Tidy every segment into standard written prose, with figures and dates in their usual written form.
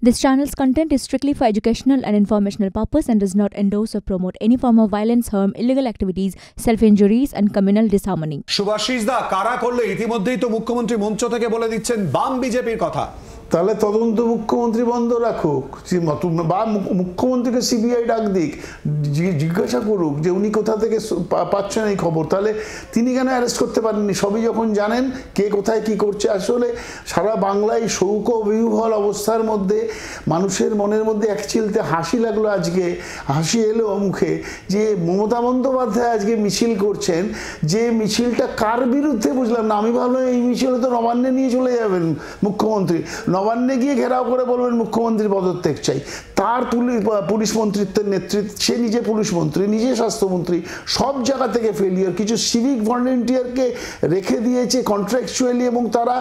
This channel's content is strictly for educational and informational purpose and does not endorse or promote any form of violence, harm, illegal activities, self-injuries and communal disharmony. Shubhashis দা কারা করলে ইতিমধ্যেই তো মুখ্যমন্ত্রী মঞ্চ থেকে বলে দিচ্ছেন বাম বিজেপির কথা। তাহলে তদন্ত মুখ্যমন্ত্রী বন্ধ রাখুক বা মুখ্যমন্ত্রীকে সিবিআই ডাক দিক, জিজ্ঞাসা করুক যে উনি কোথা থেকে পাচ্ছেন এই খবর। তাহলে তিনি কেন অ্যারেস্ট করতে পারেননি? সবই যখন জানেন কে কোথায় কি করছে। আসলে সারা বাংলায় শৌক বিহ্বল অবস্থার মধ্যে মানুষের মনের মধ্যে এক চিলতে হাসি লাগলো। আজকে হাসি এলো মুখে যে মমতা বন্দ্যোপাধ্যায় আজকে মিছিল করছেন, যে মিছিলটা কার বিরুদ্ধে বুঝলাম না। আমি ভাবলাম এই মিছিল তো নবান্নে নিয়ে চলে যাবেন মুখ্যমন্ত্রী, নবান্নে গিয়ে ঘেরাও করে বলবেন মুখ্যমন্ত্রীর পদত্যাগ চাই। তার পুলিশ মন্ত্রিত্বের নেতৃত্ব, সে নিজে পুলিশ মন্ত্রী, নিজে স্বাস্থ্যমন্ত্রী, সব জায়গা থেকে ফেলিয়ার। কিছু সিভিক ভলেন্টিয়ারকে রেখে দিয়েছে কন্ট্রাকচুয়ালি এবং তারা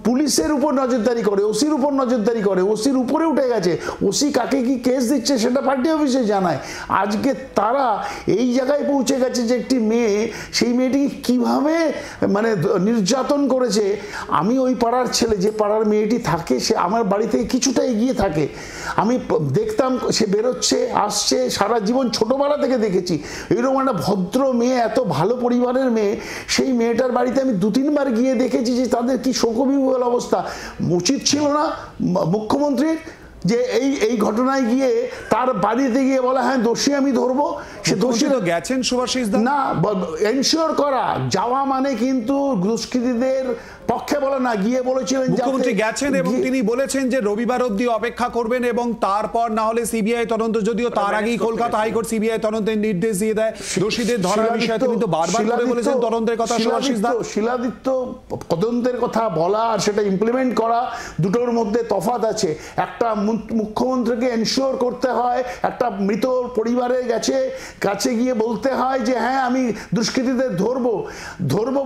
পুলিশের উপর নজরদারি করে, ওসির উপর নজরদারি করে, ওসির উপরে উঠে গেছে। ওসি কাকে কি কেস দিচ্ছে সেটা পার্টি অফিসে জানায়। আজকে তারা এই জায়গায় পৌঁছে গেছে যে একটি মেয়ে, সেই মেয়েটিকে কীভাবে মানে নির্যাতন করেছে। আমি ওই পাড়ার ছেলে, যে পাড়ার মেয়েটি থাকে সে আমার বাড়ি থেকে কিছুটা এগিয়ে থাকে। আমি দেখতাম সে বেরোচ্ছে আসছে, সারা জীবন ছোটোবেলা থেকে দেখেছি। এরকম একটা ভদ্র মেয়ে, এত ভালো পরিবারের মেয়ে, সেই মেয়েটার বাড়িতে আমি 2-3 বার গিয়ে দেখেছি যে তাদের কি শোকবিহ্বল অবস্থা। উচিত ছিল না মুখ্যমন্ত্রীর যে এই ঘটনায় গিয়ে তার বাড়িতে গিয়ে বলা হ্যাঁ দোষী আমি ধরবো? সে দোষী গেছেন শুভাশিস দা না, এনশিওর করা যাওয়া মানে কিন্তু দুষ্কৃতীদের পক্ষে বলা না। গিয়ে বলেছিলেন মুখ্যমন্ত্রী গেছেন এবং তিনি বলেছেন যে রবিবার অবধি অপেক্ষা করবেন এবং তারপর না হলে সিবিআই তদন্ত, যদিও তার আগেই কলকাতা হাইকোর্ট সিবিআই তদন্তের নির্দেশ দিয়ে দেয় দোষীদের ধরার বিষয়ে। তিনি তো বারবার করে বলেছেন তদন্তের কথা। শুভাশিস দা শিলাদিত্য তদন্তের কথা বলা আর সেটা ইমপ্লিমেন্ট করা দুটোর মধ্যে তফাৎ আছে। একটা মুখ্যমন্ত্রীকে এনশিওর করতে হয়, একটা মৃত পরিবারের কাছে গিয়ে বলতে হয় যে হ্যাঁ আমি দুষ্কৃতীদের ধরবো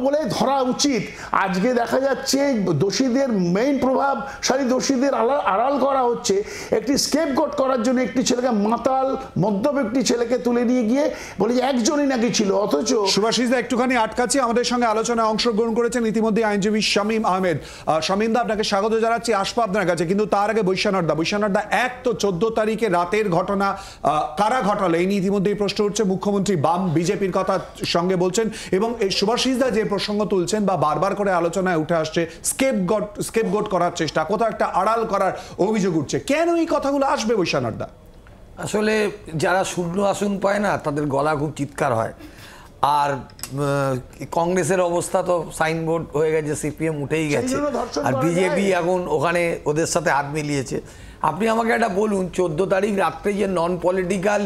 বলে ধরা উচিত। আজকে দেখা যাচ্ছে দোষীদের মেইন প্রভাবশালী দোষীদের আড়াল করা হচ্ছে একটি স্কেপগোট করার জন্য। একটি ছেলেকে মাতাল মদ্যপ একটি ছেলেকে তুলে নিয়ে গিয়ে বলে যে একজনই নাকি ছিল, অথচ শুভাশিস দা একটুখানি আটকাচ্ছি। আমাদের সঙ্গে আলোচনায় অংশগ্রহণ করেছেন ইতিমধ্যে আইনজীবী শামীম আহমেদ। শামীম দা আপনাকে স্বাগত জানাচ্ছি, আসবো আপনার কাছে। কিন্তু তার আগে বৈশ্বনাথ দা এক তো 14 তারিখে রাতের ঘটনা কারা ঘটালো এই নিয়ে ইতিমধ্যেই প্রশ্ন উঠছে। মুখ্যমন্ত্রী বাম বিজেপির কথা সঙ্গে বলছেন এবং শুভাশিস দা যে প্রসঙ্গ তুলছেন বা বারবার করে আলোচনায় উঠে আসছে স্কেপগোট করার চেষ্টা, কোথাও একটা আড়াল করার অভিযোগ উঠছে। কেন এই কথাগুলো আসবে বৈশ্বনাথ দা? আসলে যারা শূন্য আসন পায় না তাদের গলা খুব চিৎকার হয়। আর কংগ্রেসের অবস্থা তো সাইনবোর্ড হয়ে গেছে, সিপিএম উঠেই গেছে, আর বিজেপি এখন ওখানে ওদের সাথে হাত মিলিয়েছে। আপনি আমাকে একটা বলুন, 14 তারিখ রাত্রে যে নন পলিটিক্যাল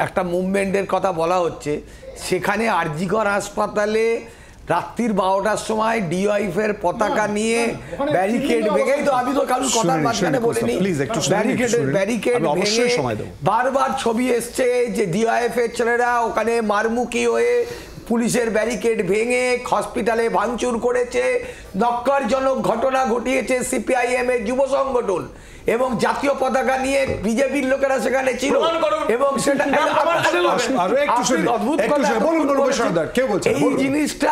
একটা মুভমেন্টের কথা বলা হচ্ছে, সেখানে আরজিকর হাসপাতালে রাত্রির 12টার সময় ডিওয়াইফের পতাকা নিয়ে ব্যারিকেড ভেঙে, তো আমি তো কারোর কথার মাঝখানে বলিনি, ব্যারিকেড ভেঙে বারবার ছবি এসছে যে ডিওয়াইফের ছেলেরা ওখানে মারমুখী হয়ে পুলিশের ব্যারিকেড ভেঙে হসপিটালে ভাঙচুর করেছে। নক্কারজনক ঘটনা ঘটিয়েছে সিপিআইএম এর যুব সংগঠন এবং জাতীয় পতাকা নিয়ে বিজেপির লোকেরা সেখানে ছিল এবং সেটা এই জিনিসটা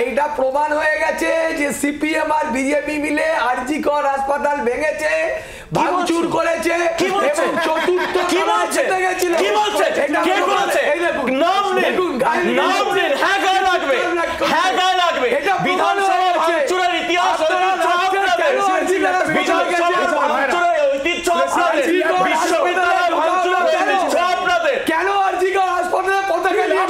এইটা প্রমাণ হয়ে গেছে যে সিপিএম আর বিজেপি মিলে আরজিকর হাসপাতাল ভেঙেছে, ভাঙচুর করেছে এবং চতুর্থ কি বলছে কি বলছে কে বলছে নাম নেই, নাম নেই, হ্যাঁ গায়ে লাগবে, হ্যাঁ গায়ে লাগবে। বিধানসভার ভাঙচুরের ইতিহাস বিশ্ববিদ্যালয়ের ভাঙচুরের আপনাদের কেন আরজিকর হাসপাতালে পতাকা নিয়ে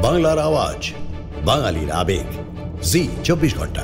বাংলার আওয়াজ, বাঙালির আবেগ, জি 24 ঘন্টা।